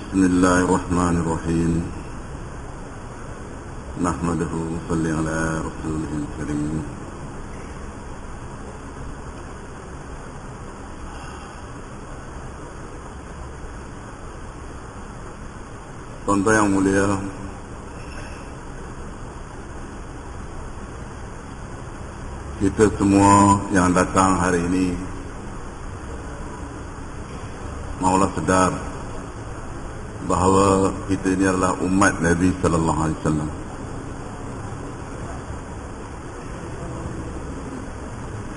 Bismillahirrahmanirrahim. Nahmaduhu salli ala rasulihil karim. Tuan-tuan yang mulia, kita semua yang datang hari ini maulah sedar bahawa kita ini adalah umat Nabi sallallahu alaihi wasallam.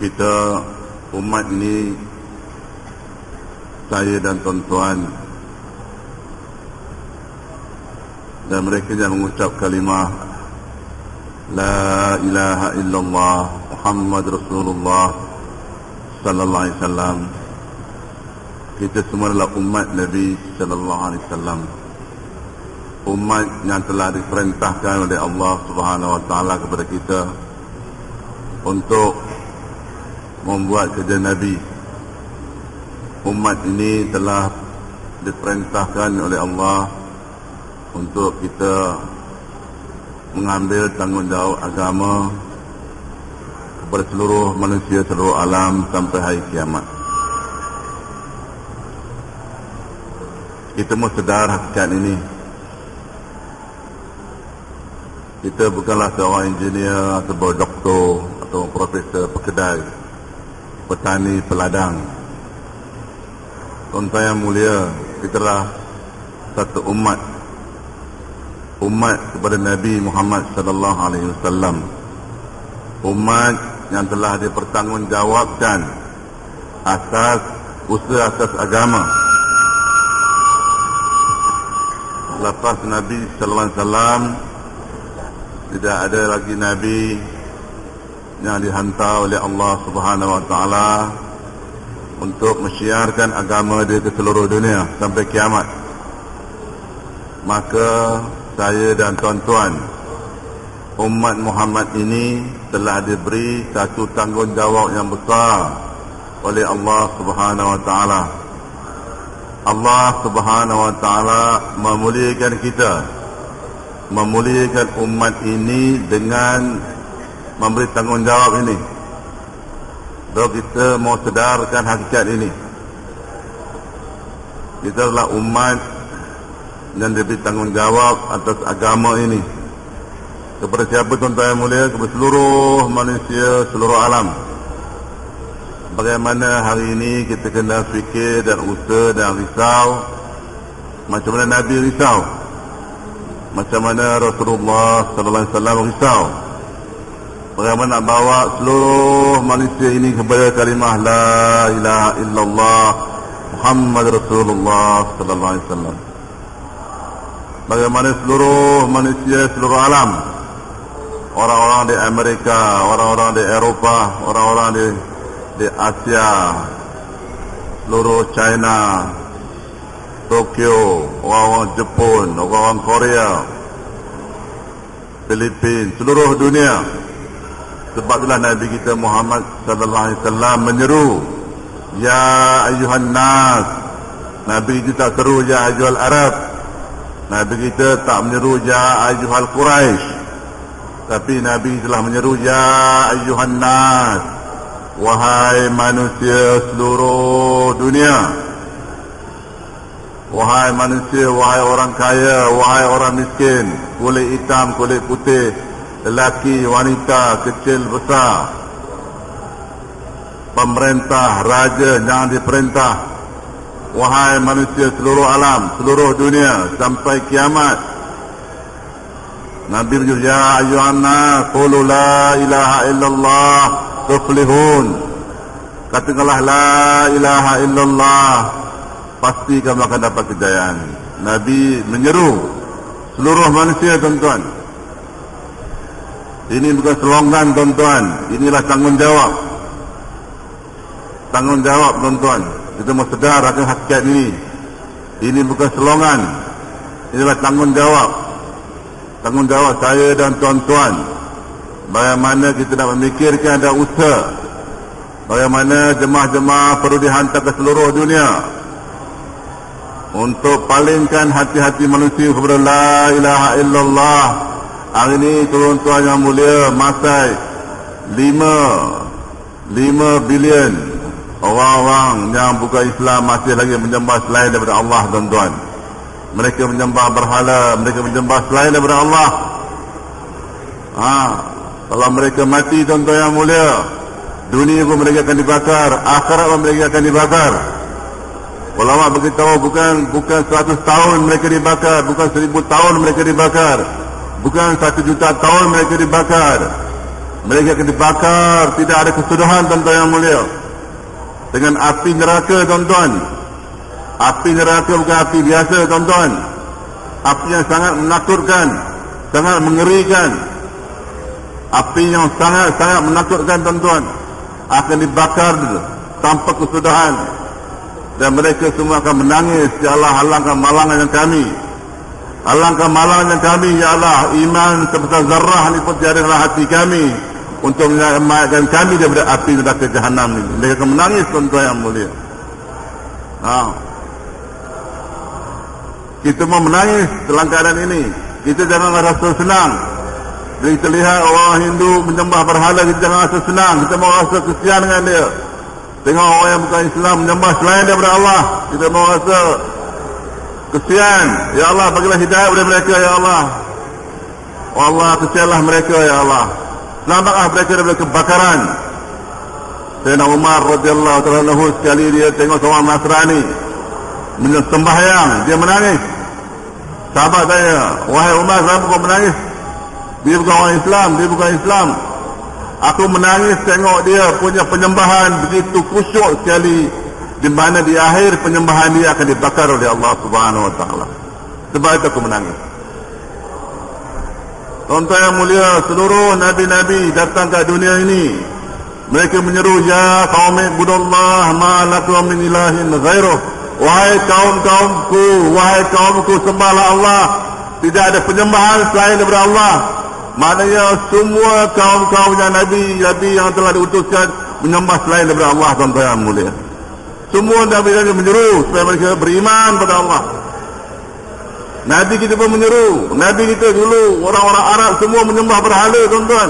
Kita umat ini, saya dan tuan-tuan dan mereka yang mengucap kalimah La ilaha illallah Muhammad Rasulullah sallallahu alaihi wasallam. Kita semua adalah umat Nabi sallallahu alaihi wasallam. Umat yang telah diperintahkan oleh Allah Subhanahu wa taala kepada kita untuk membuat kerja Nabi. Umat ini telah diperintahkan oleh Allah untuk kita mengambil tanggungjawab agama kepada seluruh manusia, seluruh alam sampai hari kiamat. Kita mesti sedar hakikat ini. Kita bukanlah seorang engineer atau doktor atau profesor, pekedai, petani, peladang. Tuan-tuan yang mulia, kita adalah satu umat kepada Nabi Muhammad sallallahu alaihi wasallam. Umat yang telah dipertanggungjawabkan atas usaha asas agama. Lepas Nabi sallallahu alaihi wasallam, tidak ada lagi Nabi yang dihantar oleh Allah Subhanahu wa taala untuk menyiarkan agama dia ke seluruh dunia sampai kiamat. Maka saya dan tuan-tuan, umat Muhammad ini telah diberi satu tanggungjawab yang besar oleh Allah Subhanahu wa taala. Allah Subhanahu wa taala memuliakan kita, memuliakan umat ini dengan memberi tanggungjawab ini. So kita mau sedarkan hakikat ini. Kita adalah umat yang diberi tanggungjawab atas agama ini. Kepada siapa, tuan-tuan yang mulia? Kepada seluruh manusia, seluruh alam. Bagaimana hari ini kita kena fikir dan usaha dan risau macam mana Nabi risau, macam mana Rasulullah sallallahu alaihi wasallam risau. Bagaimana nak bawa seluruh manusia ini kepada kalimah La ilaha illallah Muhammad Rasulullah sallallahu alaihi wasallam. Bagaimana seluruh manusia, seluruh alam, orang-orang di Amerika, orang-orang di Eropah, orang-orang di Asia, seluruh China, Tokyo, orang-orang Jepun, orang-orang Korea, Filipina, seluruh dunia. Sebab itulah Nabi kita Muhammad sallallahu alaihi wasallam menyeru, Ya ayuhan nas. Nabi kita tak seru Ya ayuhal Arab. Nabi kita tak menyeru Ya ayuhal Quraisy, tapi Nabi telah menyeru Ya ayuhan nas, wahai manusia seluruh dunia. Wahai manusia, wahai orang kaya, wahai orang miskin, kulit hitam, kulit putih, lelaki, wanita, kecil, besar, pemerintah, raja, jangan diperintah. Wahai manusia seluruh alam, seluruh dunia sampai kiamat. Nabi menjawab, Ya ayyuhan nas, qulu la ilaha illallah tuflihun. Katakanlah la ilaha illallah, pasti kamu akan dapat kejayaan. Nabi menyeru seluruh manusia, tuan-tuan. Ini bukan slogan, tuan-tuan. Inilah tanggungjawab. Tanggungjawab, tuan-tuan. Kita mau sedar akan hakikat ini. Ini bukan slogan. Inilah tanggungjawab. Tanggungjawab saya dan tuan-tuan. Bagaimana kita nak memikirkan dan usaha. Bagaimana jemaah-jemaah perlu dihantar ke seluruh dunia. untuk palingkan hati-hati manusia kepada la ilaha illallah. Hari ini tuan-tuan yang mulia, masai 5 bilion orang-orang yang bukan Islam masih lagi menyembah selain daripada Allah, tuan-tuan. Mereka menyembah berhala, mereka menyembah selain daripada Allah. Kalau mereka mati, tuan-tuan yang mulia, dunia pun mereka akan dibakar, akhirat pun mereka akan dibakar. Ulama beritahu bukan 100 tahun mereka dibakar, bukan 1000 tahun mereka dibakar, bukan 1 juta tahun mereka dibakar. Mereka akan dibakar, tidak ada kesudahan, tuan-tuan yang mulia, dengan api neraka, tuan-tuan. Api neraka bukan api biasa, tuan-tuan. Api yang sangat menakutkan, sangat mengerikan. Api yang sangat menakutkan, tuan-tuan, akan dibakar tanpa kesudahan. Dan mereka semua akan menangis, ya Allah, alangkah malangnya kami, alangkah malangnya kami, ya Allah. Iman sebesar zarrah ini pun tiada dalam hati kami untuk menyelamatkan kami daripada api neraka jahanam ini. Mereka akan menangis, tuan-tuan yang mulia. Kita mau menangis dalam keadaan ini. Kita jangan rasa senang. Bila kita lihat orang Hindu menyembah berhala, kita jangan rasa senang. Kita mau rasa kesian dengan dia. Tengok orang yang bukan Islam menyembah selain daripada Allah, kita mau rasa kesian. Ya Allah, bagilah hidayah kepada mereka, ya Allah. Oh Allah, kesianlah mereka, ya Allah. Selamatlah mereka daripada kebakaran. Sayyidina Umar radhiyallahu ta'ala anhu, sekali dia tengok seorang Nasrani sembahyang, dia menangis. Sahabat tanya, wahai Umar, kenapa kau menangis? Dia bukan orang Islam, dia bukan Islam. Aku menangis tengok dia punya penyembahan begitu khusyuk sekali, di mana di akhir penyembahan dia akan dibakar oleh Allah Subhanahu wa taala. Sebab itu aku menangis. Tuan-tuan yang mulia, seluruh nabi-nabi datang ke dunia ini, mereka menyeru, ya qaum ibudullah ma lakum min ilahin ghairuh. Wahai kaum-kaumku, wahai kaumku, sembahlah Allah, tidak ada penyembahan selain daripada Allah. Maknanya semua kaum-kaum yang nabi yang telah diutuskan menyembah selain daripada Allah, tuan-tuan yang mulia. Semua nabi menyeru supaya mereka beriman pada Allah. Nabi kita pun menyeru. Nabi kita dulu, orang-orang Arab semua menyembah berhala, tuan-tuan.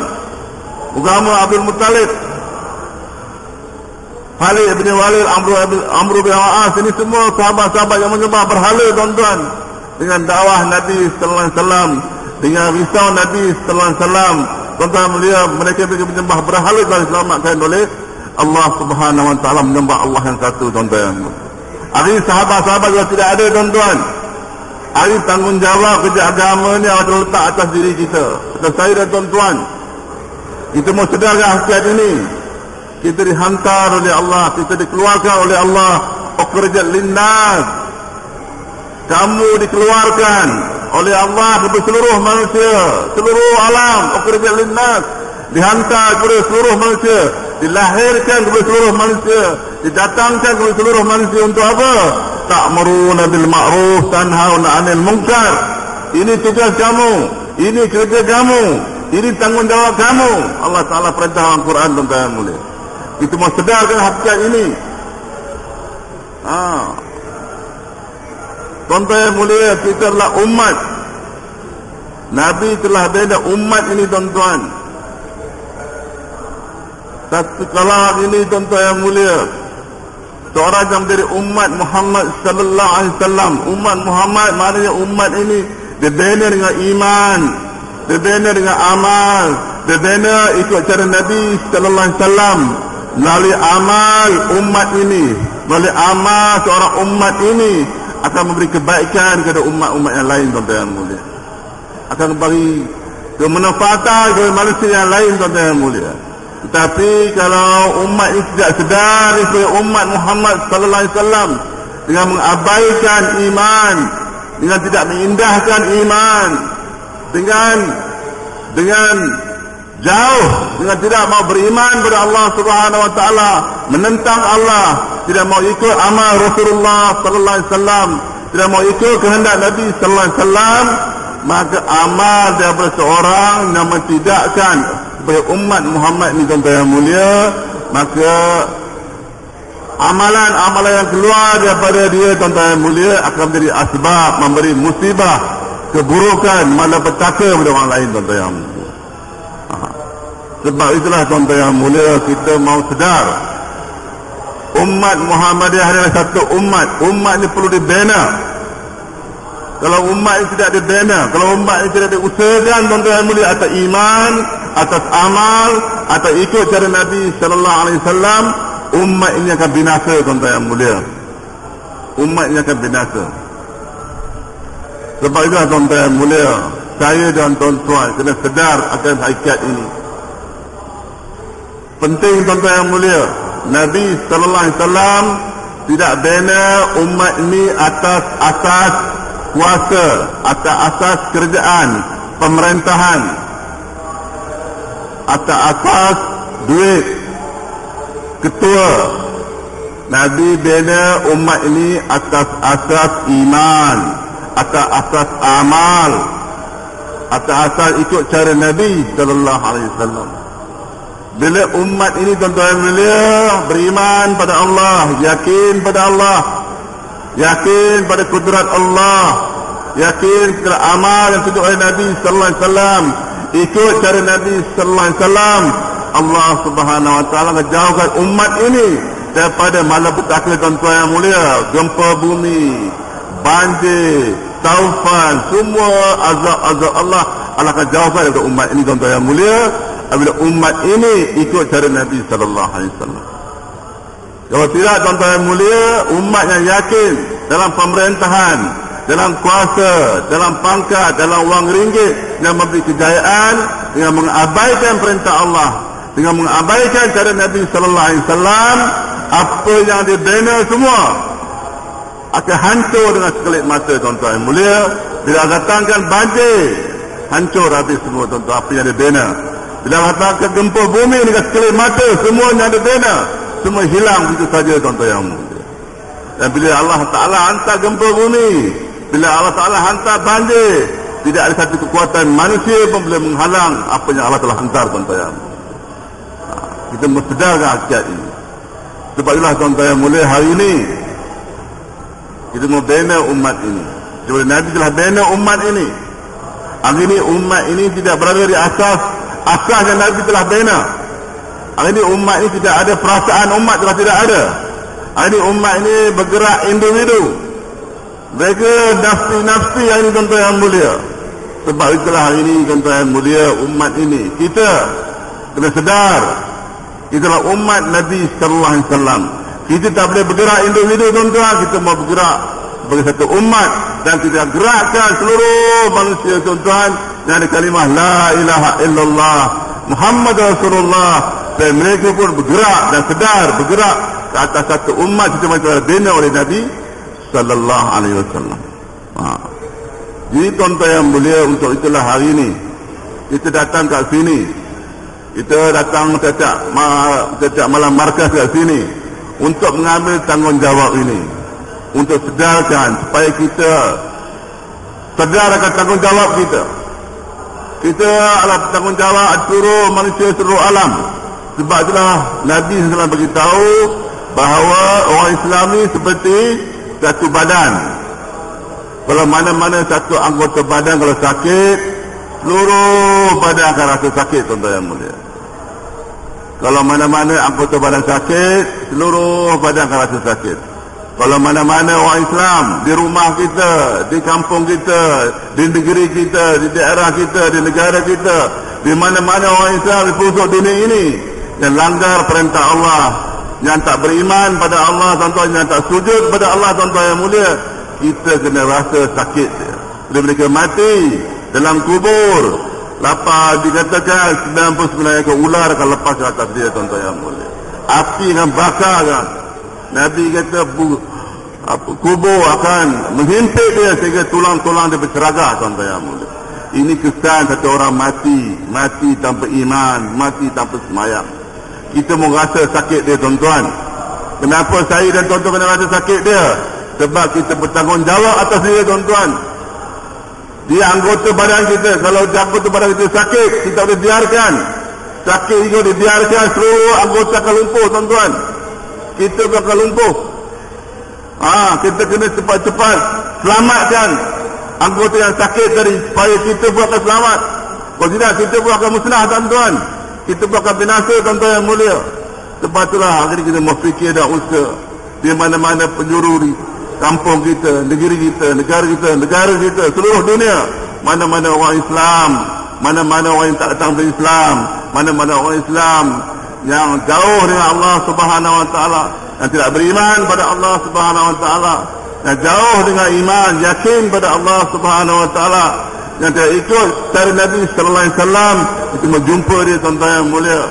Agama Abdul Muttalib, Khalid bin Walid, Amr bin Al-As, ini semua sahabat-sahabat yang menyembah berhala, tuan-tuan. Dengan dakwah Nabi sallallahu alaihi wasallam, dengan risau Nabi sallallahu alaihi wasallam, tuan-tuan melihat mereka menyembah berhala telah diselamatkan oleh Allah Subhanahu wa taala, menyembah Allah yang satu, tuan-tuan. Hari sahabat-sahabat juga tidak ada, tuan-tuan. Hari tanggungjawab kerja agama ni akan terletak atas diri kita, atas saya dan tuan-tuan. Kita mau sedarkan hakikat ini. Kita dihantar oleh Allah, kita dikeluarkan oleh Allah. Ukhrijat linnas, kamu dikeluarkan oleh Allah kepada seluruh manusia, seluruh alam. Ukhrijat linnas, dihantar kepada seluruh manusia, dilahirkan kepada seluruh manusia, didatangkan kepada seluruh manusia untuk apa? Ta'muruna bil ma'ruf, tanhauna 'anil munkar. Ini tugas kamu, ini kerja kamu, ini tanggungjawab kamu. Allah Taala perintah dalam Quran, tuan-tuan yang mulia. Kita mau sedarkan hakikat ini. Tuan-tuan yang mulia, kita adalah umat. Nabi telah bina umat ini, tuan-tuan. Satu kala ini, tuan-tuan yang mulia, seorang yang menjadi umat Muhammad sallallahu alaihi wasallam. Umat Muhammad maknanya umat ini dibina dengan iman, dibina dengan amal, dibina ikut cara Nabi sallallahu alaihi wasallam. Melalui amal umat ini, melalui amal seorang umat ini akan memberi kebaikan kepada umat-umat yang lain, tuan-tuan yang mulia. Akan memberi kemanfaatan kepada manusia yang lain, tuan-tuan yang mulia. Tetapi kalau umat ini tidak sedar sebagai umat Muhammad sallallahu alaihi wasallam, dengan mengabaikan iman, dengan tidak mengindahkan iman, dengan jauh, dengan tidak mau beriman kepada Allah Subhanahu wa taala, menentang Allah, tidak mau ikut amal Rasulullah sallallahu alaihi wasallam, tidak mau ikut kehendak Nabi sallallahu alaihi wasallam, maka amal daripada seorang yang mentidakkan sebagai umat Muhammad ini, tuan-tuan yang mulia, maka amalan-amalan yang keluar daripada dia, tuan-tuan yang mulia, akan menjadi asbab memberi musibah, keburukan, malapetaka kepada orang lain, tuan-tuan yang mulia. Sebab itulah, tuan-tuan yang mulia, kita mau sedar umat Muhammadiyah adalah satu umat. Umat ini perlu dibina. Kalau umat ini tidak dibina, kalau umat ini tidak diusahakan, tuan-tuan yang mulia, atas iman, atas amal, atas ikut cara Nabi sallallahu alaihi wasallam, umat ini akan binasa, tuan-tuan yang mulia. Umat ini akan binasa. Sebab itulah, tuan-tuan yang mulia, saya dan tuan-tuan kena sedar akan hakikat ini. Penting, tuan-tuan yang mulia, Nabi sallallahu alaihi wasallam tidak bina umat ini atas asas kuasa, atas asas kerajaan, pemerintahan, atas asas duit, ketua. Nabi bina umat ini atas asas iman, atas asas amal, atas asas ikut cara Nabi sallallahu alaihi wasallam. Bila umat ini, tuan-tuan yang mulia, beriman pada Allah, yakin pada Allah, yakin pada kudrat Allah, yakin pada amal yang tunjuk oleh Nabi sallallahu alaihi wasallam, ikut cara Nabi sallallahu alaihi wasallam, Allah Subhanahu wa taala akan jauhkan umat ini daripada malapetaka, tuan-tuan yang mulia, gempa bumi, banjir, taufan, semua azab Allah akan jauhkan daripada umat ini, tuan-tuan yang mulia, apabila umat ini ikut cara Nabi sallallahu alaihi wasallam. Kalau tidak, tuan-tuan yang mulia, umat yang yakin dalam pemerintahan, dalam kuasa, dalam pangkat, dalam wang ringgit, yang memberi kejayaan dengan mengabaikan perintah Allah, dengan mengabaikan cara Nabi sallallahu alaihi wasallam, apa yang dibina semua akan hancur dengan sekelip mata, tuan-tuan yang mulia. Bila datangkan banjir, hancur habis semua, tuan-tuan, apa yang dibina. Bila datangkan gempa bumi dengan sekelip mata, semua yang dibina semua hilang begitu saja, tuan-tuan yang mulia. Dan bila Allah Ta'ala hantar gempa bumi, bila Allah Ta'ala hantar banjir, tidak ada satu kekuatan manusia pun boleh menghalang apa yang Allah telah hantar, tuan-tuan yang mulia. Kita mesti sedarkan hakikat ini. Sebab itulah, tuan-tuan yang mulia, hari ini kita mau bina umat ini. Sebab Nabi telah bina umat ini. Hari ini umat ini tidak berada di asas yang Nabi telah bina. Hari ini umat ini tidak ada perasaan umat, telah tidak ada. Hari ini umat ini bergerak individu. Mereka nafsi-nafsi hari ini, tuan-tuan yang mulia. Sebab itulah hari ini, tuan-tuan yang mulia, umat ini, kita kena sedar, kita adalah umat Nabi sallallahu alaihi wasallam. Kita tak boleh bergerak individu, tuan-tuan. Kita mau bergerak sebagai satu umat, dan kita gerakkan seluruh manusia, tuan-tuan, dengan kalimah la ilaha illallah Muhammad Rasulullah. Dan mereka pun bergerak dan sedar bergerak ke atas satu umat macam mana dibina oleh Nabi sallallahu alaihi wasallam. Jadi, tuan-tuan yang mulia, untuk itulah hari ini kita datang kat sini. Kita datang setiap malam markas kat sini untuk mengambil tanggungjawab ini, untuk sedarkan supaya kita sedar akan tanggungjawab kita. Kita adalah tanggungjawab seluruh manusia, seluruh alam. Sebab itulah Nabi SAW beritahu bahawa orang Islam ni seperti satu badan. Kalau mana-mana satu anggota badan kalau sakit, seluruh badan akan rasa sakit, tuan-tuan yang mulia. Kalau mana-mana anggota badan sakit, seluruh badan akan rasa sakit. Kalau mana-mana orang Islam, di rumah kita, di kampung kita, di negeri kita, di daerah kita, di negara kita, di mana-mana orang Islam di pelosok dunia ini yang langgar perintah Allah, yang tak beriman pada Allah, tuan-tuan, yang tak sujud pada Allah, tuan-tuan yang mulia, kita kena rasa sakit. Bila mereka mati dalam kubur, lapar dikatakan 99 ekor ular akan lepas ke atas dia, tuan-tuan yang mulia. Api akan bakar kan. Nabi kata kubur akan menghimpit dia sehingga tulang-tulang dia berseragah, tuan-tuan yang mulia. Ini kesan satu orang mati tanpa iman, mati tanpa semayang. Kita mau rasa sakit dia, tuan-tuan. Kenapa saya dan tuan-tuan kena rasa sakit dia? Sebab kita bertanggungjawab atas dia, tuan-tuan. Dia anggota badan kita. Kalau anggota badan kita sakit, kita boleh biarkan. Sakit itu dibiarkan, seluruh anggota akan lumpuh, tuan-tuan. kita akan lumpuh. Kita kena cepat-cepat selamatkan anggota yang sakit tadi, supaya kita pun akan selamat. Kalau tidak, kita pun akan musnah, tuan-tuan. Kita pun akan binasa, tuan-tuan yang mulia. Sebab itulah hari kita berfikir dan usaha di mana-mana penjuru di kampung kita, negeri kita, negara kita, seluruh dunia. Mana-mana orang Islam, mana-mana orang yang tak datang dari Islam, mana-mana orang Islam yang jauh dengan Allah Subhanahu Wa Taala, yang tidak beriman pada Allah Subhanahu Wa Taala, yang jauh dengan iman, yakin pada Allah Subhanahu Wa Taala, yang tidak ikut cara Nabi Sallallahu Alaihi Wasallam, itu menjumpa dia, tuan-tuan yang mulia.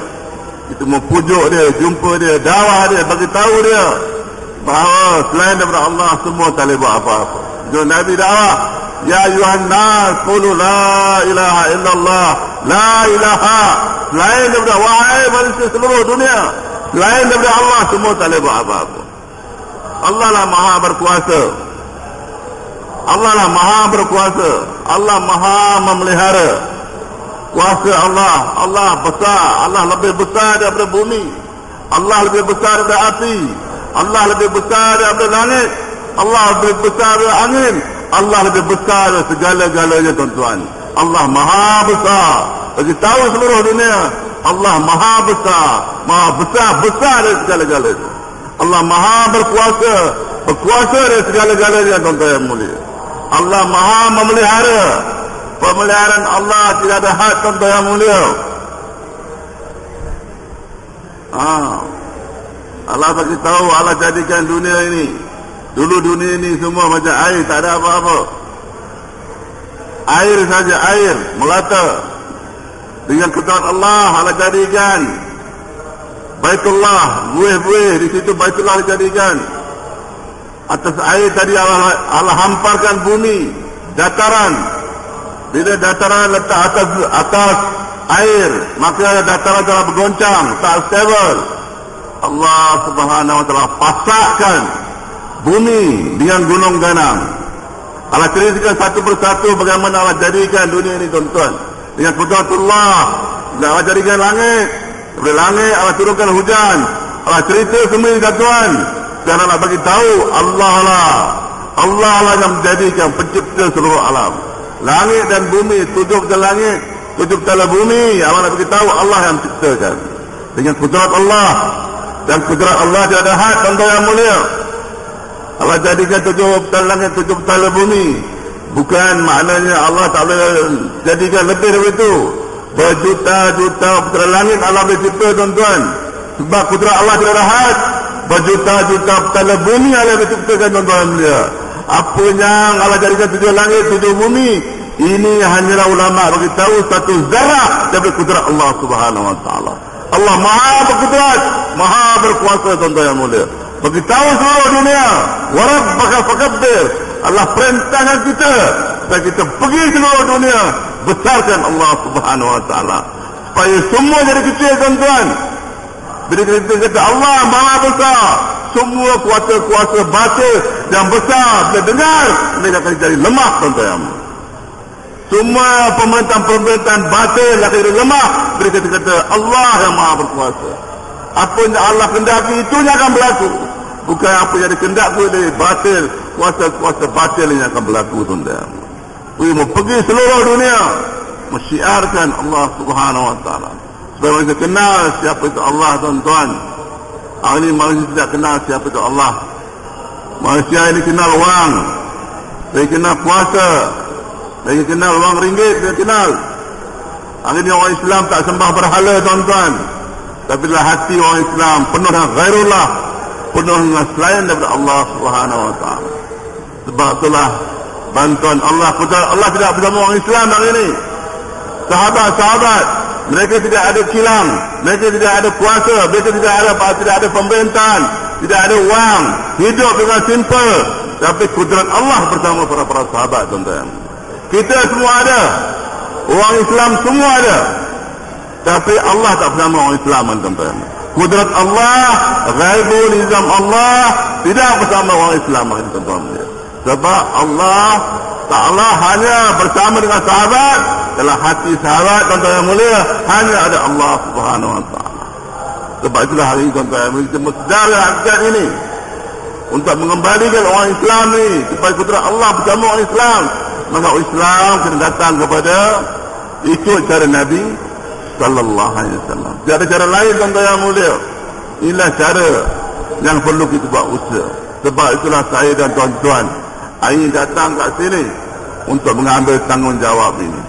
Itu mempujuk dia, jumpa dia, dakwah dia, bagi tahu dia bahawa selain daripada Allah semua tak boleh buat apa-apa. Jadi Nabi dakwah, ya ayuhan nas qulu la ilaha illallah, la ilaha, selain daripada, wahai manusia seluruh dunia, selain daripada Allah semua tak boleh buat apa-apa. Allah lah maha berkuasa, Allah lah maha berkuasa, Allah maha memelihara. Kuasa Allah, Allah besar, Allah lebih besar daripada bumi, Allah lebih besar daripada api, Allah lebih besar daripada langit, Allah lebih besar daripada angin, Allah lebih besar daripada segala-galanya, tuan-tuan. Allah maha besar. Bagi tahu seluruh dunia, Allah maha besar dari segala-galanya. Allah maha berkuasa dari segala-galanya, tuan-tuan yang mulia. Allah maha memelihara. Pemeliharaan Allah tidak ada had, tuan-tuan yang mulia. Allah bagi tahu, Allah jadikan dunia ini, dulu dunia ini semua macam air, tak ada apa-apa. Air saja, air melata. Dengan kekuatan Allah jadikan Baitullah, buih-buih di situ Baitullah dijadikan. Atas air tadi Allah hamparkan bumi, dataran. Bila dataran letak atas air, maka dataran telah bergoncang, tak stable. Allah Subhanahu Wa Taala pasakkan bumi dengan gunung ganang. Allah ceritakan satu persatu bagaimana Allah jadikan dunia ini, tuan-tuan. Dengan qudratullah, Allah jadikan langit. Dari langit Allah turunkan hujan. Allah cerita semua ini, tuan-tuan. Dan Allah bagi tahu, Allah lah yang menjadikan, pencipta seluruh alam. Langit dan bumi, tujuh ke langit, tujuh ke bumi, Allah nak beritahu Allah yang menciptakan dengan kudrat Allah. Dan kudrat Allah tidak ada had, tuan-tuan yang mulia. Allah jadikan tujuh petala langit, tujuh petala bumi. Bukan maknanya Allah tak boleh jadikan lebih dari itu. Berjuta-juta petala langit Allah boleh cipta, tuan-tuan. Sebab kudrat Allah tidak ada had. Berjuta-juta petala bumi Allah boleh ciptakan, tuan-tuan yang mulia. Apa yang Allah jadikan tujuh langit, tujuh bumi, ini hanyalah ulama bagi tahu satu zarah daripada kudrat Allah Subhanahu Wa Taala. Allah maha berkudrat, maha berkuasa, tuan-tuan yang mulia. Bagi tahu seluruh dunia, wa rabbaka fakabbir. Allah perintahkan kita supaya kita pergi seluruh dunia, besarkan Allah Subhanahu Wa Taala, supaya semua jadi kecil, tuan-tuan. Bila kita kata Allah maha besar, semua kuasa-kuasa batil yang besar bila dengar, mereka akan jadi lemah, tuan-tuan. Semua pemerintahan-pemerintahan batil akan jadi lemah bila kita kata Allah yang maha berkuasa. Apa yang Allah kendaki, itunya akan berlaku. Bukan apa yang dikendaki dari batil, kuasa-kuasa batil yang akan berlaku, tuan-tuan. Kita mau pergi seluruh dunia mensyiarkan Allah Subhanahu Wa Taala, supaya mereka kenal siapa itu Allah, tuan-tuan. Hari ini manusia tidak kenal siapa itu Allah. Manusia ini kenal wang, dia kenal kuasa, dia kenal wang ringgit, dia kenal. Hari ini orang Islam tak sembah berhala, tuan-tuan. Tapi dalam hati orang Islam penuh dengan ghairullah, penuh dengan selain daripada Allah Subhanahu Wa Taala. Sebab itulah bantuan Allah. Allah tidak bersama orang Islam hari ini. Sahabat-sahabat, mereka tidak ada kilang, mereka tidak ada kuasa, mereka tidak ada pemerintahan, tidak ada wang, hidup dengan simple. Tapi kudrat Allah bersama para sahabat, tuan-tuan. Kita semua ada, orang Islam semua ada, tapi Allah tak bersama orang Islam, tuan-tuan. Kudrat Allah, ghaibul nizam Allah tidak bersama orang Islam, tuan-tuan. Sebab Allah Ta'ala hanya bersama dengan sahabat. Dalam hati sahabat, tuan-tuan yang mulia, hanya ada Allah Subhanahu Wa Ta'ala. Sebab itulah hari ini tuan-tuan kita bersedara hakikat ini untuk mengembalikan orang Islam ni supaya kudrat Allah bersama orang Islam. Maka orang Islam kena datang kepada ikut cara Nabi sallallahu alaihi wasallam. Tiada cara lain tuan-tuan yang mulia. Inilah cara yang perlu kita buat usaha. Sebab itulah saya dan tuan-tuan hari ini datang kat sini untuk mengambil tanggungjawab ini.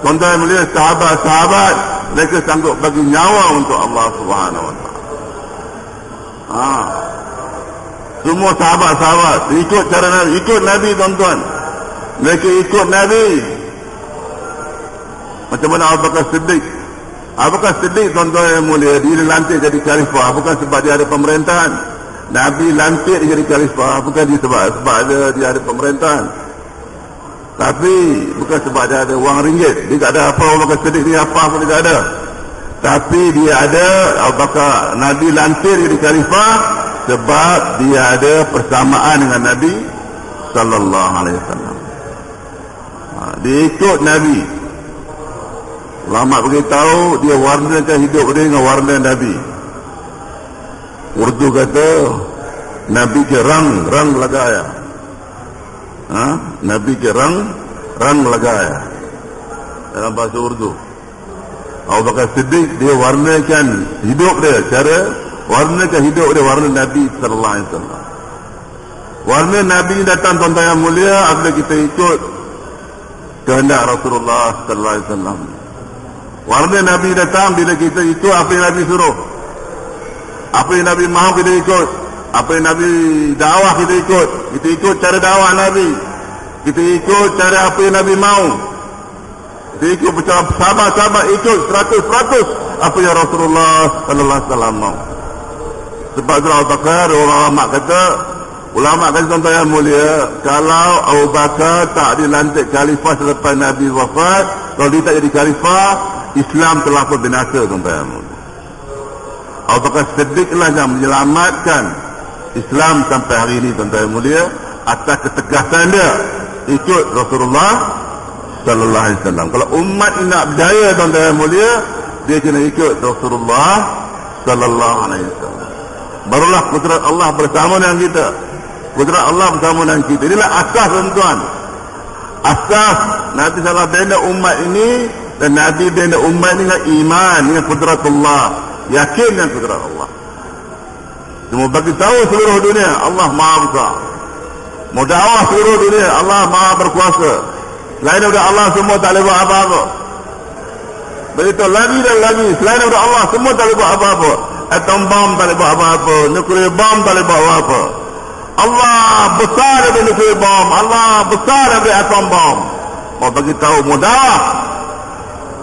Tuan-tuan melihat sahabat-sahabat mereka sanggup bagi nyawa untuk Allah Subhanahu Wa Taala. Semua sahabat-sahabat ikut cara Nabi, ikut Nabi tuan-tuan. Mereka ikut Nabi. Macam mana Abu Bakar Siddiq? Abu Bakar Siddiq tuan-tuan yang mulia, dia dilantik jadi khalifah bukan sebab dia ada pemerintahan. Nabi lantik dia jadi khalifah bukan dia sebab dia ada pemerintahan. Tapi bukan sebab dia ada wang ringgit. Dia tak ada apa, Abu Bakar Siddiq ni apa pun dia tak ada. Tapi dia ada, Abu Bakar, Nabi lantik jadi khalifah sebab dia ada persamaan dengan Nabi sallallahu alaihi wasallam. Dia ikut Nabi. Ulama beritahu dia warnakan hidup dia dengan warna Nabi. Urdu kata Nabi ke rang lagaya. Nabi ke rang lagaya dalam bahasa Urdu. Abu Bakar Siddiq dia warnakan hidup dia, cara warnakan hidup dia warna Nabi sallallahu alaihi wasallam. Warna Nabi datang tuan-tuan yang mulia apabila kita ikut kehendak Rasulullah sallallahu alaihi wasallam. Warna Nabi datang bila kita ikut apa yang Nabi suruh. Apa yang Nabi mahu kita ikut. Apa yang Nabi dakwah kita ikut. Kita ikut cara dakwah Nabi. Kita ikut cara apa yang Nabi mahu. Kita ikut sahabat-sahabat ikut 100% apa yang Rasulullah sallallahu alaihi wasallam mahu. Sebab itu Abu Bakar, ulama kata tuan-tuan yang mulia, kalau Abu Bakar tak dilantik khalifah selepas Nabi wafat, kalau dia tak jadi khalifah, Islam telah pun binasa tuan-tuan yang mulia. Abu Bakar Siddiq lah yang menyelamatkan Islam sampai hari ini tuan-tuan yang mulia atas ketegasan dia ikut Rasulullah sallallahu alaihi wasallam. Kalau umat ini nak berjaya tuan-tuan yang mulia, dia kena ikut Rasulullah sallallahu alaihi wasallam. Barulah kudrat Allah bersama dengan kita. Kudrat Allah bersama dengan kita. Inilah asas tuan-tuan. Asas Nabi sallallahu bina umat ini dan Nabi bina umat ini dengan iman, dengan kudrat Allah. Yakin dengan kudrat Allah. Cuma bagi tahu seluruh dunia Allah Maha Besar. Mau dakwah seluruh dunia Allah Maha Berkuasa. Selain daripada Allah semua tak boleh buat apa-apa. Begitu lagi dan lagi. Selain daripada Allah semua tak boleh buat apa-apa. Atom bom tak boleh buat apa-apa. Nuklear bom tak boleh buat apa-apa. Allah besar daripada nuklear bom. Allah besar daripada atom bom. Mau bagi tahu mudah.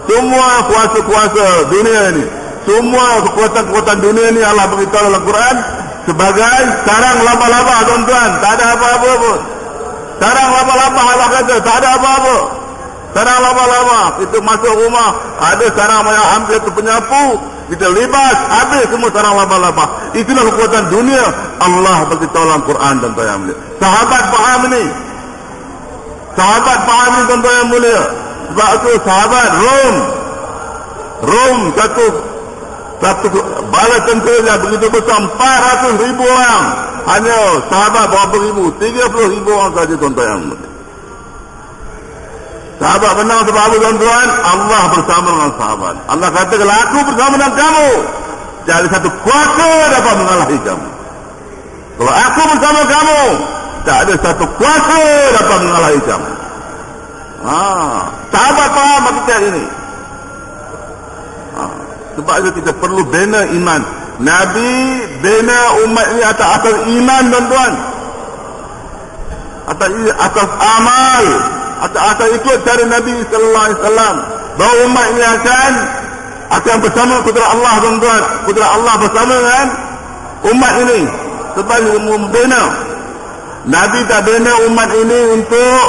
Semua kuasa-kuasa dunia ini, semua kekuatan-kekuatan dunia ini Allah beritahu dalam Quran sebagai sarang laba-laba tuan-tuan. Tak ada apa-apa pun. Sarang laba-laba Allah kata tak ada apa-apa. Sarang laba-laba. Kita masuk rumah ada sarang yang hampir tu penyapu. Kita libas habis semua sarang laba-laba. Itulah kekuatan dunia Allah beritahu dalam Quran tuan-tuan yang mulia. Sahabat faham ini. Sahabat faham ini tuan-tuan yang mulia. Sebab itu sahabat Rom satu bala tenteranya begitu besar 400,000 orang. Hanya sahabat berapa ribu? 30,000 orang saja tuan-tuan yang mulia. Sahabat menang sebab apa tuan-tuan? Allah bersama dengan sahabat. Allah kata kalau aku bersama dengan kamu, jadi satu kuasa dapat mengalahi kamu. Kalau aku bersama kamu, tak ada satu kuasa dapat mengalahi kamu. Sahabat faham hakikat ini. Sebab itu kita perlu bina iman. Nabi bina umat ini atas asas iman tuan-tuan. Atas amal. Atas ikut cara Nabi sallallahu alaihi wasallam. Bahawa umat ini akan bersama kudrat Allah tuan-tuan. Kudrat Allah bersama dengan umat ini. Sebab itu membina. Nabi tak bina umat ini untuk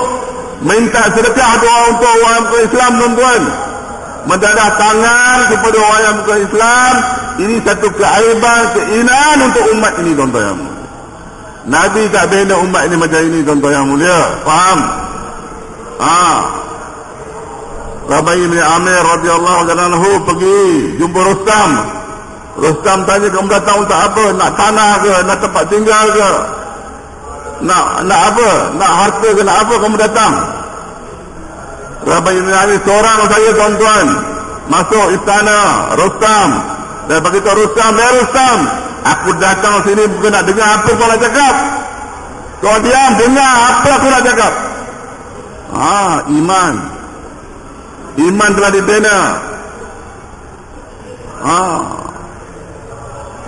minta sedekah doa untuk orang Islam tuan-tuan. Mendadah tangan kepada orang yang bukan Islam. Ini satu keaiban, keinginan untuk umat ini tuan-tuan yang mulia. Nabi tak bina umat ini macam ini tuan-tuan yang mulia. Faham? Rabai bin Amir radhiyallahu anhu pergi jumpa Rustam. Rustam tanya, kamu datang untuk apa? Nak tanah ke? Nak tempat tinggal ke? Nak apa? Nak harta ke? Nak apa kamu datang? Rabbi Ali seorang saya tuan-tuan masuk istana Rustam dan begitu Rustam, Rustam, aku datang sini bukan nak dengar apa kau nak cakap. Kau diam, dengar apa aku nak cakap. Iman telah dibina.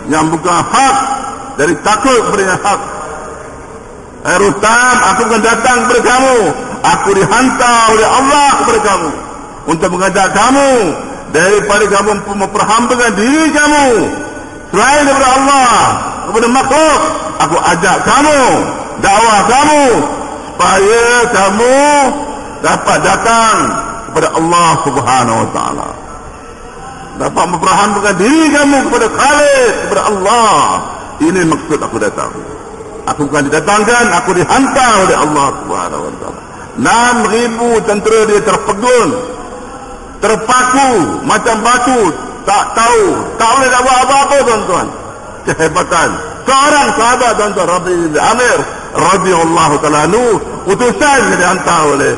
Yang bukan hak dari takut kepada yang hak. Rustam, aku akan datang kepada kamu. Aku dihantar oleh Allah kepada kamu untuk mengajak kamu daripada kamu memperhambakan diri kamu selain daripada Allah kepada makhluk. Aku ajak kamu, dakwah kamu supaya kamu dapat datang kepada Allah Subhanahu Wa Taala, dapat memperhambakan diri kamu kepada Khalik, kepada Allah. Ini maksud aku datang. Aku bukan didatangkan, aku dihantar oleh Allah Subhanahu Wa Taala. 6,000 tentera dia terpegun, terpaku macam batu, tak tahu, tak boleh nak buat apa-apa tuan-tuan. Kehebatan seorang sahabat tuan-tuan, Rabi bin Amir radhiyallahu taala anhu, utusan yang dihantar oleh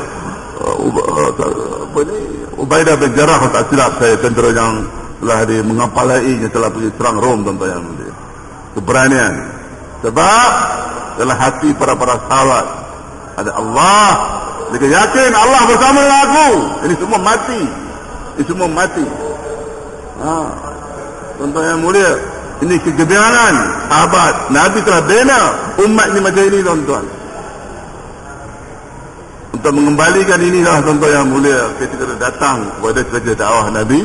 Ubaidah bin Jarrah, tak silap saya, tentera yang telah mengapalainya, telah pergi serang Rom tuan-tuan yang mulia. Keberanian sebab dalam hati para sahabat ada Allah. Mereka yakin Allah bersama dengan aku. Ini semua mati. Ini semua mati. Tuan-tuan yang mulia, ini kegebiaran sahabat. Nabi telah bina umat ini macam ini tuan-tuan. Untuk mengembalikan inilah tuan-tuan yang mulia, kita datang kepada kerja dakwah Nabi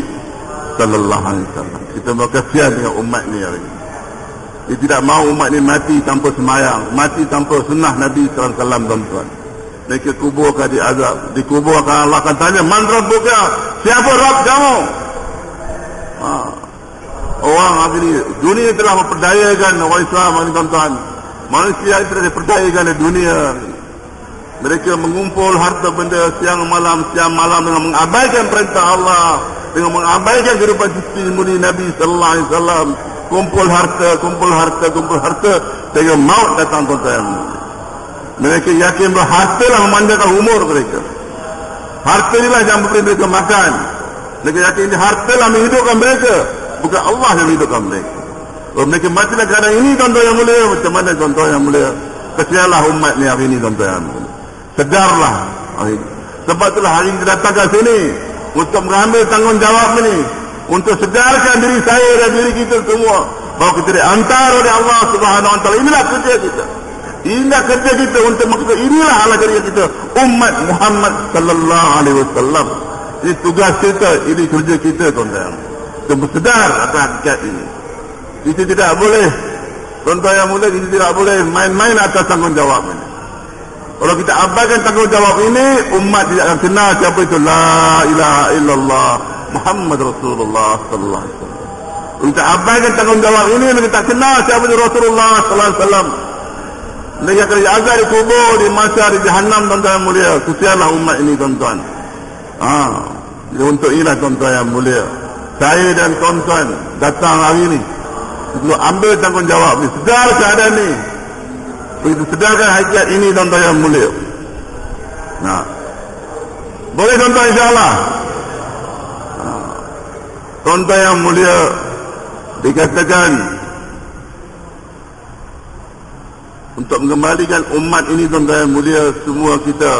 sallallahu alaihi wasallam. Kita berkasihan dengan umat ini hari ini. Dia tidak mahu umat ini mati tanpa semayang, mati tanpa sunnah Nabi sallallahu alaihi wasallam tuan-tuan. Mereka kuburkan diazab, dikuburkan, Allah akan tanya, man rabbuka? Siapa Rabb kamu? Orang hari ini, dunia telah memperdayakan orang Islam ini tuan-tuan. Manusia ini telah diperdayakan di dunia. Mereka mengumpul harta benda siang malam dengan mengabaikan perintah Allah, dengan mengabaikan kehidupan testimoni Nabi sallallahu alaihi wasallam. Kumpul harta sehingga maut datang tuan-tuan. Mereka yakin bahawa hartalah memandangkan umur mereka. Harta inilah yang memberi mereka makan. Mereka yakin ini hartalah menghidupkan mereka, bukan Allah yang menghidupkan mereka. Kalau mereka matilah keadaan ini tuan-tuan yang mulia, macam mana tuan-tuan yang mulia? Kesianlah umat ni hari ini tuan-tuan yang mulia. Sedarlah hari ini. Sebab itulah hari ini datang ke sini untuk mengambil tanggungjawab ini, untuk sedarkan diri saya dan diri kita semua bahawa kita dihantar oleh Allah Subhanahu Wa Taala. Inilah kerja kita. Inilah kerja kita untuk maksud inilah ala kerja kita, umat Muhammad sallallahu alaihi wasallam. Ini tugas kita, ini kerja kita tuan-tuan. Kita bersedar akan hakikat ini. Kita tidak boleh, tuan-tuan yang mulia, kita tidak boleh main-main atas tanggungjawab ini. Kalau kita abaikan tanggungjawab ini, umat tidak akan kenal siapa itu la ilaha illallah Muhammad Rasulullah sallallahu alaihi wasallam. Kita abaikan tanggungjawab ini, kita tak kenal siapa itu Rasulullah sallallahu alaihi wasallam. Mereka akan diazab di kubur, di masyar, di jahannam tuan-tuan yang mulia. Kesianlah umat ini tuan-tuan. Untuk inilah tuan-tuan yang mulia, saya dan tuan-tuan datang hari ini untuk ambil tanggungjawab ini, sedar keadaan ini, begitu sedarkan hakikat ini tuan-tuan yang mulia. Boleh tuan-tuan insyaAllah. Tuan-tuan yang mulia, dikatakan untuk mengembalikan umat ini tuan-tuan yang mulia, semua kita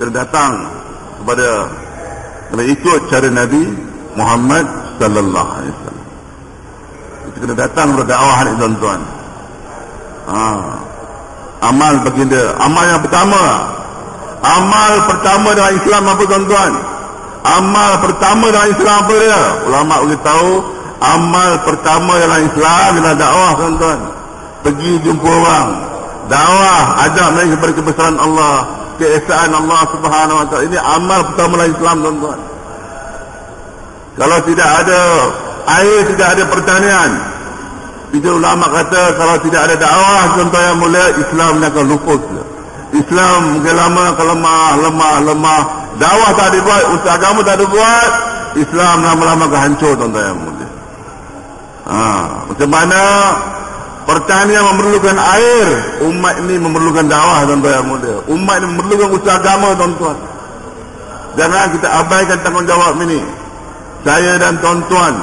terdatang kepada ikut cara Nabi Muhammad sallallahu alaihi wasallam. Kita kena datang kepada dakwah ini tuan-tuan. Amal baginda, amal yang pertama, amal pertama dalam Islam apa tuan-tuan? Amal pertama dalam Islam apa dia? Ulama beritahu amal pertama dalam Islam adalah dakwah tuan-tuan. Pergi jumpa orang, dakwah, ajak mereka kepada kebesaran Allah, keesaan Allah Subhanahu Wa Taala. Ini amal pertama dalam Islam tuan-tuan. Kalau tidak ada air, tidak ada pertanian. Itu ulama kata kalau tidak ada dakwah tuan-tuan yang mulia, Islam akan luput. Islam mungkin lama akan lemah. Dakwah tak dibuat, usaha agama tak dibuat, Islam lama-lama akan hancur tuan-tuan yang mulia. Macam mana pertanian memerlukan air, umat ini memerlukan dakwah, tuan-tuan yang mulia. Umat ini memerlukan usaha agama, tuan-tuan. Jangan kita abaikan tanggungjawab ini. Saya dan tuan-tuan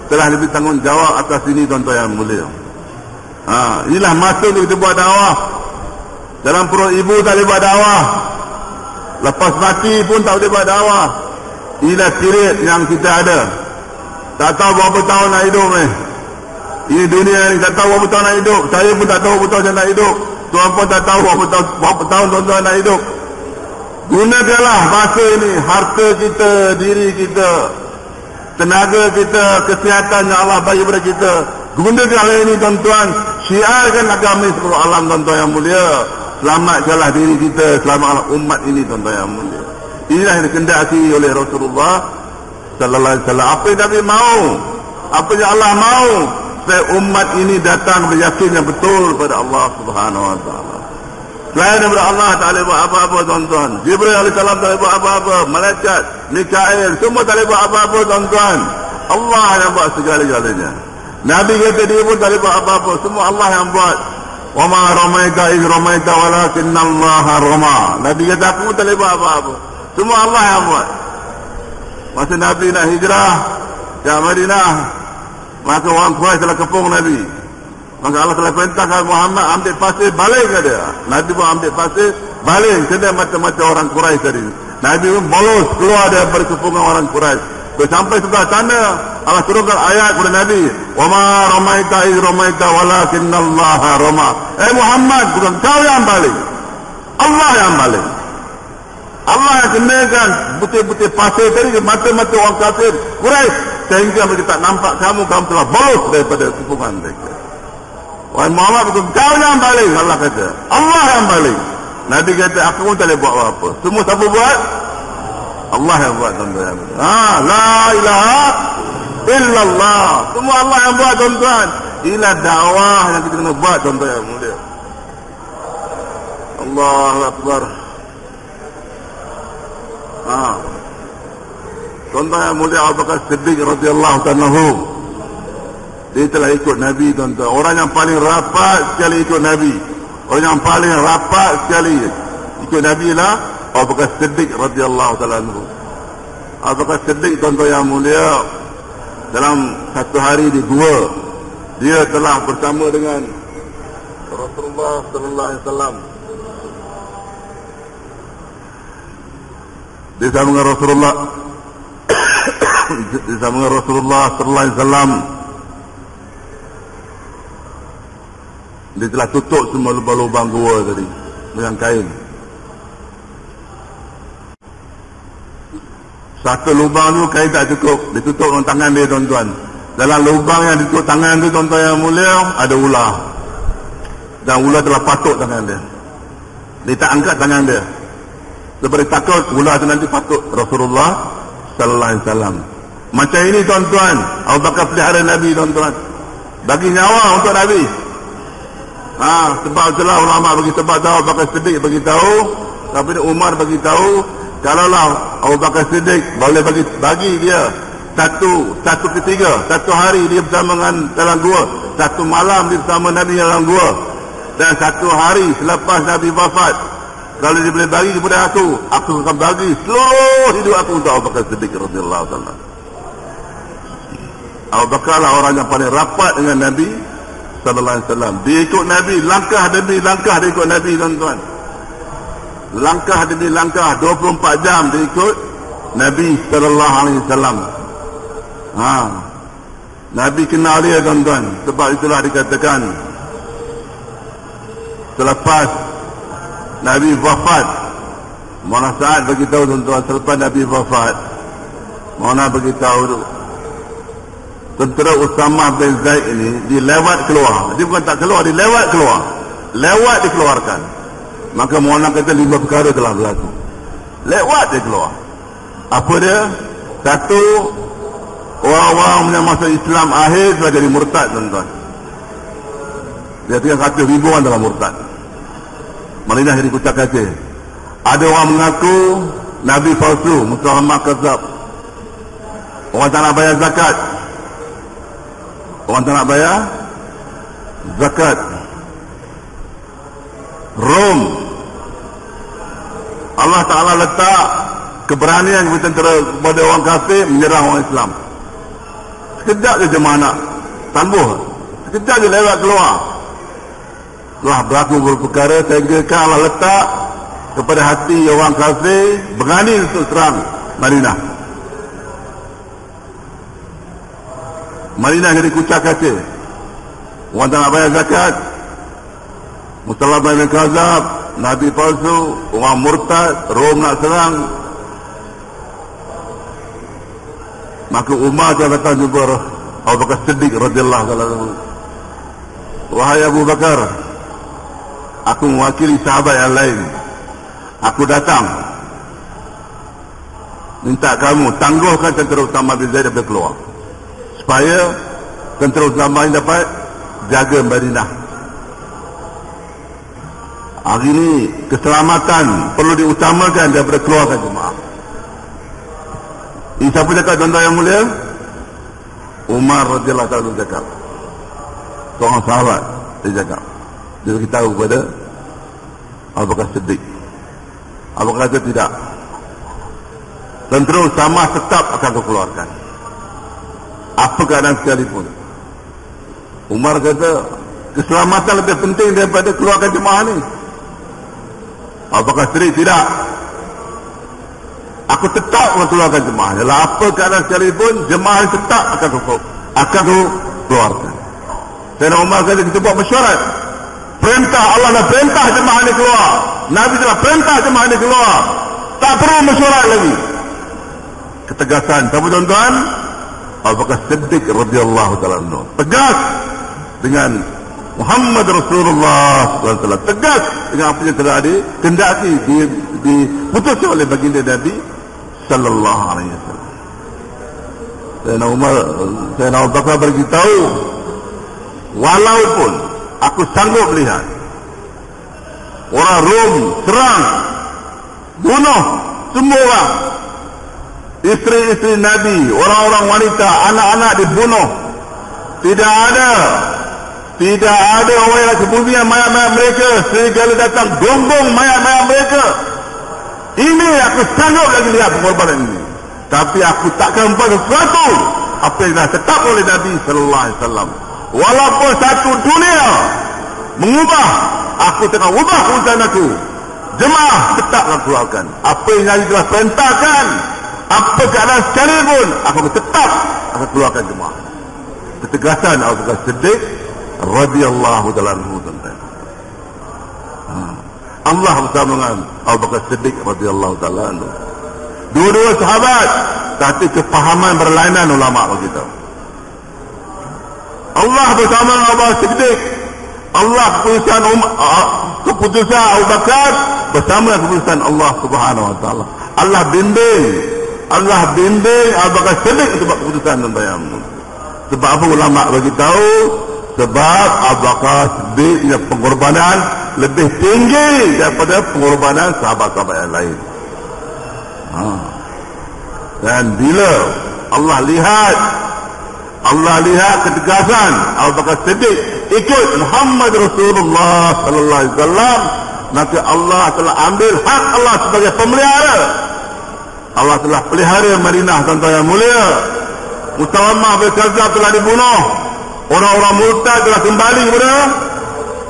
telah lebih tanggungjawab atas ini, tuan-tuan yang mulia. Inilah masa untuk kita buat dakwah. Dalam perut ibu tak boleh buat dakwah, lepas mati pun tak boleh buat dakwah. Inilah period yang kita ada. Tak tahu berapa tahun nak hidup ni. Ini dunia ni tak tahu berapa tahun nak hidup. Saya pun tak tahu berapa tahun saya nak hidup. Tuan pun tak tahu berapa tahun tuan-tuan nak hidup. Gunakanlah masa ini, harta kita, diri kita, tenaga kita, kesihatan yang Allah bagi kepada kita. Gunakanlah ini, tuan-tuan. Syiarkan agama ini seluruh alam, tuan-tuan yang mulia. Selamatkanlah diri kita, selamatkanlah umat ini, tuan-tuan yang mulia. Inilah yang dikehendaki oleh Rasulullah sallallahu alaihi wasallam. Apa yang Nabi mahu, apa yang Allah mahu, supaya umat ini datang beryakin yang betul pada Allah Subhanahu wa taala. Selain daripada Allah tak boleh buat apa-apa, tuan-tuan. Jibril alaihissalam tak boleh buat apa-apa, malaikat, Mikail, semua tak boleh buat apa-apa, tuan-tuan. Allah yang buat segala-galanya. Nabi kata dia pun tak boleh buat apa-apa, semua Allah yang buat. Wa ma ramaita iz ramaita walakinallaha rama. Nabi kata aku pun tak boleh buat apa-apa, semua Allah yang buat. Masa Nabi nak hijrah ke Madinah, maka orang Quraisy telah kepung Nabi. Maka Allah telah perintahkan Muhammad ambil pasir, balik ke dia. Nabi pun ambil pasir, balik. Sedang macam-macam orang Quraisy tadi. Nabi pun bolos keluar daripada kepungan orang Quraisy. Sampai sebelah sana, Allah turunkan ayat kepada Nabi. Wa ma ramaita iz ramaita walakinallaha rama. Muhammad, bukan kau yang balik, Allah yang balik. Allah yang kenakan butir-butir pasir tadi ke mata-mata orang kafir Quraisy, sehingga mereka tak nampak kamu telah bolos daripada kepungan mereka. Wahai Muhammad, bukan kau yang balik, Allah kata, Allah yang balik. Nabi kata aku pun tak boleh buat apa-apa, semua siapa buat? Allah yang buat, tuan-tuan. La ilaha illallah, semua Allah yang buat, tuan-tuan. Inilah dakwah yang kita kena buat, tuan-tuan yang mulia. Allahu Akbar. Tuan-tuan yang mulia, Abu Bakar Siddiq radhiyallahu anhu, dia telah ikut Nabi, tuan-tuan. Orang yang paling rapat sekali ikut Nabi, orang yang paling rapat sekali ikut Nabi lah Abu Bakar Siddiq radhiyallahu anhu. Abu Bakar Siddiq, tuan-tuan yang mulia, dalam satu hari di gua, dia telah bersama dengan Rasulullah sallallahu alaihi wasallam. Dia bersama dengan Rasulullah bersama dengan Rasulullah sallallahu alaihi wasallam. Dia telah tutup semua lubang-lubang gua tadi dengan kain. Satu lubang tu kain tak cukup, ditutup dengan tangan dia, tuan-tuan. Dalam lubang yang ditutup tangan tu, tuan-tuan yang mulia, ada ular. Dan ular telah patuk tangan dia. Dia tak angkat tangan dia, daripada takut ular tu nanti patuk Rasulullah sallallahu alaihi wasallam. Macam ini, tuan-tuan, Abu Bakar pelihara Nabi, tuan-tuan. Bagi nyawa untuk Nabi. Sebab itulah ulama bagi sebab tahu, Abu Bakar Siddiq bagi tahu, tapi Umar bagi tahu, kalaulah Abu Bakar Siddiq boleh bagi dia satu ketiga, satu hari dia bersama dengan dalam gua, satu malam dia bersama Nabi dalam gua, dan satu hari selepas Nabi wafat, kalau dia boleh bagi kepada aku akan bagi seluruh hidup aku untuk Abu Bakar Siddiq radhiyallahu anhu. Abu Bakar lah orang yang paling rapat dengan Nabi sallallahu alaihi wasallam. Dia ikut Nabi langkah demi langkah, dia ikut Nabi, tuan-tuan. Langkah demi langkah, 24 jam dia ikut Nabi sallallahu alaihi wasallam. Nabi kenal dia, tuan-tuan. Sebab itulah dikatakan selepas Nabi wafat, Maulana Sa'ad beritahu, tuan-tuan, selepas Nabi wafat, Maulana beritahu tentera Usamah bin Zaid ini dia lewat keluar. Dia bukan tak keluar, dia lewat keluar. Lewat dikeluarkan. Maka Maulana kata 5 perkara telah berlaku. Lewat dia keluar. Apa dia? Satu, orang-orang yang masuk Islam akhir telah jadi murtad, tuan-tuan. Dia tinggal kata ribuan dalam murtad. Marinah jadi kucak kaca. Ada orang mengaku Nabi palsu, Muhammad kadzab. Orang tak nak bayar zakat. Orang tak nak bayar zakat. Rom, Allah Ta'ala letak keberanian kepada orang kafir menyerang orang Islam. Sekejap je jemaah nak tambuh, sekejap je lewat keluar. Telah berlaku berperkara sehingga Allah letak kepada hati orang kafir berani untuk serang Madinah. Madinah jadi kucak kaca. Orang tak nak bayar zakat, Mustalah bin Kazab, Nabi palsu, orang murtad, Rom nak serang. Maka Umar telah datang jumpa Abu Bakar Siddiq radhiyallahu anhu. Wahai Abu Bakar, aku mewakili sahabat yang lain. Aku datang minta kamu tangguhkan tentera Usamah bin Zaid daripada keluar, supaya tentera Usamah ini dapat jaga Madinah. Hari ini keselamatan perlu diutamakan daripada keluarkan jemaah. Ini siapa cakap, tuan-tuan yang mulia? Umar radhiyallahu anhu cakap. Seorang sahabat dia cakap. Dia beritahu kepada Abu Bakar Siddiq. Abu Bakar kata tidak. Tentera Usamah tetap akan kau keluarkan, apa keadaan sekalipun. Umar kata keselamatan lebih penting daripada keluarkan jemaah ni. Abu Bakar Siddiq tidak. Aku tetap mengeluarkan jemaah. Dalam apa keadaan sekalipun, jemaah tetap akan kau keluarkan. Sayyidina Umar kata kita buat mesyuarat. Perintah Allah dah perintah jemaah ini keluar. Nabi telah perintah jemaah ini keluar. Tak perlu mesyuarat lagi. Ketegasan. Siapa tuan-tuan? Abu Bakar Siddiq radhiyallahu ta'ala anhu. Tegas dengan Muhammad Rasulullah SAW. Tegas dengan apa yang telah dikendaki, diputuskan oleh baginda Nabi sallallahu alaihi wasallam. Sayyidina Abu Bakar beritahu, walaupun aku sanggup melihat orang Rom serang, bunuh semua orang, isteri-isteri Nabi, orang-orang wanita, anak-anak dibunuh, tidak ada orang yang kemudian mayat-mayat mereka, serigala datang gonggong mayat-mayat mereka. Ini aku sanggup lagi lihat pengorbanan ini. Tapi aku takkan buat sesuatu apa yang dah tetap oleh Nabi sallallahu alaihi wasallam. Walaupun satu dunia mengubah, aku tengah ubah keputusan aku. Jemaah tetap akan keluarkan. Apa yang Nabi telah perintahkan, apa keadaan sekalipun, aku tetap akan keluarkan jemaah. Ketegasan Abu Bakar Siddiq radhiyallahu ta'ala anhu. Allah bersama dengan Abu Bakar Siddiq radhiyallahu ta'ala anhu. Dua-dua sahabat, tapi kefahaman berlainan ulama kita. Allah bersama dengan Abu Bakar Siddiq. Allah keputusan Abu Bakar bersama dengan keputusan Allah Subhanahu wa taala. Allah bimbing Abu Bakar Siddiq untuk buat keputusan tentang. Sebab apa ulama bagi tahu? Sebab Abu Bakar Siddiq punya pengorbanan lebih tinggi daripada pengorbanan sahabat-sahabat yang lain. Dan bila Allah lihat ketegasan Abu Bakar Siddiq ikut Muhammad Rasulullah sallallahu alaihi wasallam, maka Allah telah ambil hak Allah sebagai pemelihara. Allah telah pelihara Madinah, tuan-tuan yang mulia. Musalamah bin Kazab telah dibunuh. Orang-orang murtad telah kembali kepada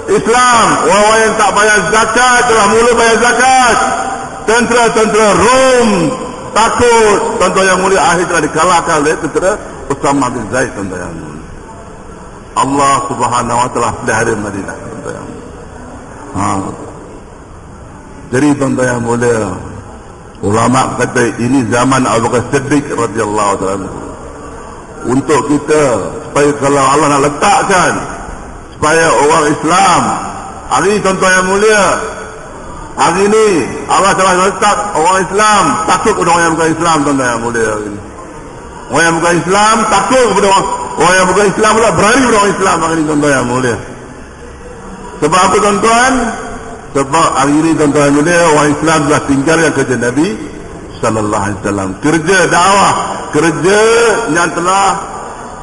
Islam. Orang-orang yang tak bayar zakat telah mula bayar zakat. Tentera-tentera Rom takut, tuan-tuan yang mulia, akhir telah dikalahkan oleh tentera Usamah bin Zaid, tuan-tuan yang mulia. Allah Subhanahu wa taala pelihara Madinah, tuan-tuan yang mulia. Jadi tuan-tuan yang mulia, ulama kata ini zaman Abu Bakar Siddiq radhiyallahu ta'ala. Untuk kita, supaya kalau Allah nak letakkan supaya orang Islam hari ini, tuan-tuan yang mulia, hari ini Allah telah letak orang Islam takut kepada orang yang bukan Islam, tuan-tuan yang mulia. Hari ini orang yang bukan Islam takut kepada orang yang bukan Islam, pula berani kepada orang Islam hari ini, tuan-tuan yang mulia. Sebab apa, tuan-tuan? Sebab hari ini, tuan-tuan yang mulia, orang Islam telah tinggalkan kerja Nabi sallallahu alaihi wasallam, kerja dakwah, kerja yang telah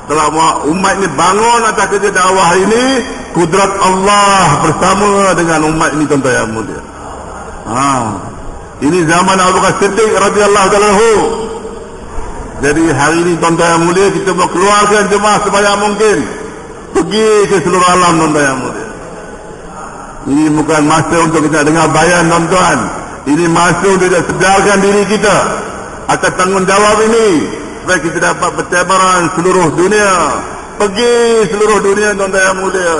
Kalau umat ini bangun atas kerja dakwah ini, kudrat Allah bersama dengan umat ini, tuan-tuan yang mulia. Ini zaman Abu Bakar Siddiq radhiyallahu ta'ala anhu. Jadi hari ini, tuan-tuan yang mulia, kita mau keluarkan jemaah sebanyak mungkin pergi ke seluruh alam, tuan-tuan yang mulia. Ini bukan masa untuk kita dengar bayan, tuan-tuan. Ini masa untuk kita sedarkan diri kita atas tanggungjawab ini, supaya kita dapat bertebaran seluruh dunia. Pergi seluruh dunia, tuan-tuan yang mulia,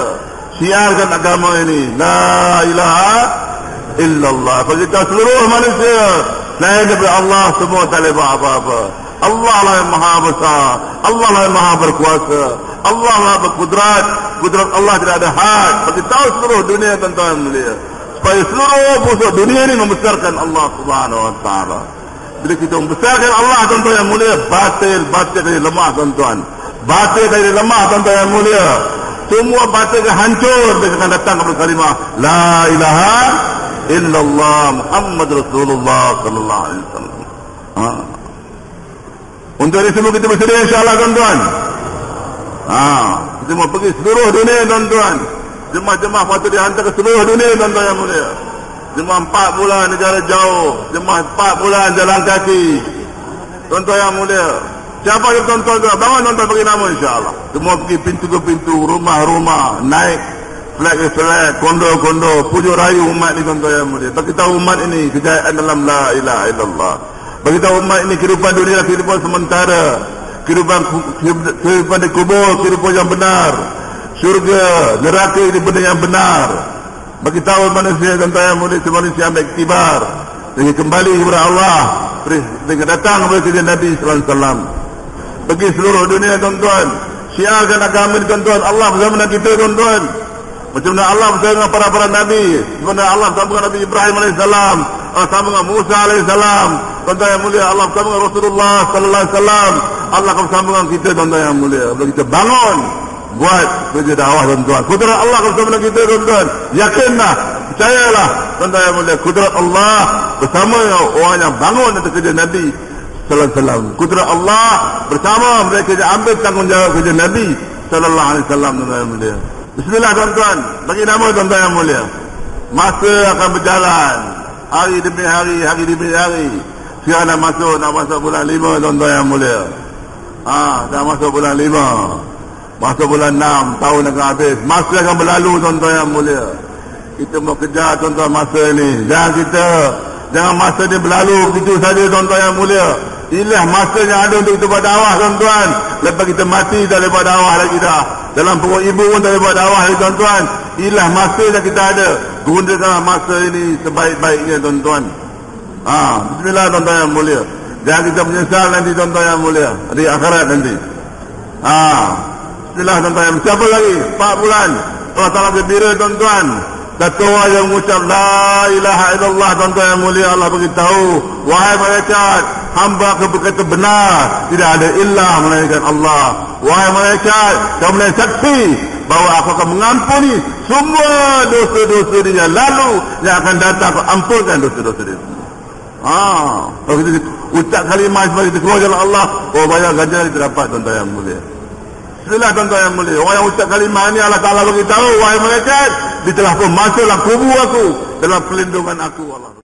siarkan agama ini, la ilaha illallah. Beritahu seluruh manusia, selain daripada Allah semua tak boleh buat apa-apa. Allah lah yang maha besar, Allah lah yang maha berkuasa, Allah lah berkudrat. Kudrat Allah tidak ada had. Beritahu seluruh dunia, tuan-tuan yang mulia, supaya seluruh pusat dunia ini membesarkan Allah Subhanahu wa ta'ala. Bila kita membesarkan Allah, tuan-tuan yang mulia, batil dari lemah, tuan-tuan. Batil dari lemah, tuan-tuan yang mulia. Semua batil hancur bila akan datang kepada kalimah la ilaha illallah Muhammad Rasulullah sallallahu alaihi wasallam. Untuk ini semua kita bersedia, insya-Allah, tuan-tuan. Kita mau pergi seluruh dunia, tuan-tuan. Jemaah-jemaah patut dihantar ke seluruh dunia, tuan-tuan yang mulia. Jemaah 4 bulan negara jauh, jemaah 4 bulan jalan kaki, tuan-tuan yang mulia. Siapa yang tuan-tuan bangun, tuan-tuan bagi nama, insya-Allah. Semua pergi pintu ke pintu, rumah-rumah, naik flag ke flag, kondo-kondo, pujuk rayu umat ni, tuan-tuan yang mulia. Bagi tahu umat ini kejayaan dalam la ilaha illallah. Bagi tahu umat ini kehidupan dunia, kehidupan sementara, kehidupan di kubur, kehidupan yang benar, syurga, neraka ini benda yang benar. Bagi tahu manusia, tuan-tuan yang mulia, manusia ambil iktibar dengan kembali kepada Allah, dengan datang kepada kerja Nabi sallallahu alaihi wasallam. Bagi seluruh dunia, tuan-tuan, syiarkan agama ini, tuan-tuan. Allah bersama dengan kita, tuan-tuan. Macam mana Allah bersama dengan para Nabi, macam mana Allah bersama dengan Nabi Ibrahim AS, Allah bersama dengan Musa AS, tuan-tuan yang mulia, Allah bersama dengan Rasulullah sallallahu alaihi wasallam. Allah akan bersama dengan kita, tuan-tuan yang mulia. Bila kita bangun buat kerja dakwah, tuan-tuan, kudrat Allah akan bersama dengan kita, tuan-tuan. Yakinlah, percayalah, tuan-tuan yang mulia, kudrat Allah bersama dengan orang yang bangun atas kerja Nabi sallallahu alaihi wasallam. Kudrat Allah bersama mereka yang ambil tanggungjawab kerja Nabi sallallahu alaihi wasallam, tuan-tuan yang mulia. Bismillah, tuan-tuan, bagi nama, tuan-tuan yang mulia. Masa akan berjalan, hari demi hari, hari demi hari. Sekarang nak masuk bulan 5, tuan-tuan yang mulia. Dah masuk bulan 5, masuk bulan 6, tahun akan habis. Masa akan berlalu, tuan-tuan yang mulia. Kita mau kejar, tuan-tuan, masa ini. Jangan masa ni berlalu begitu saja, tuan-tuan yang mulia. Inilah masa yang ada untuk kita buat dakwah, tuan-tuan. Lepas kita mati, tak boleh buat dakwah lagi dah. Dalam perut ibu pun tak boleh buat dakwah lagi, tuan-tuan. Inilah masa yang kita ada. Gunakanlah masa ini sebaik-baiknya, tuan-tuan. Bismillah, tuan-tuan yang mulia. Jangan kita menyesal nanti, tuan-tuan yang mulia, di akhirat nanti. Bismillah, tuan-tuan yang mulia. Siapa lagi? 4 bulan Allah Ta'ala gembira, tuan-tuan. Ketua yang mengucap la ilaha illallah, tuan-tuan yang mulia, Allah beritahu, wahai malaikat, hamba aku berkata benar, tidak ada ilah melainkan Allah. Wahai malaikat, kamu boleh saksi bahawa aku akan mengampuni semua dosa-dosa dia lalu yang akan datang, aku ampunkan dosa-dosa dia. Kalau kita ucap kalimah sebagai kita keluar jalan Allah, banyak ganjaran kita dapat, tuan-tuan yang mulia. Bismillah, tuan-tuan yang mulia. Orang yang ucap kalimah ini, Allah Ta'ala beritahu, wahai malaikat, dia telah pun masuk dalam kubur aku, dalam pelindungan aku, Allah.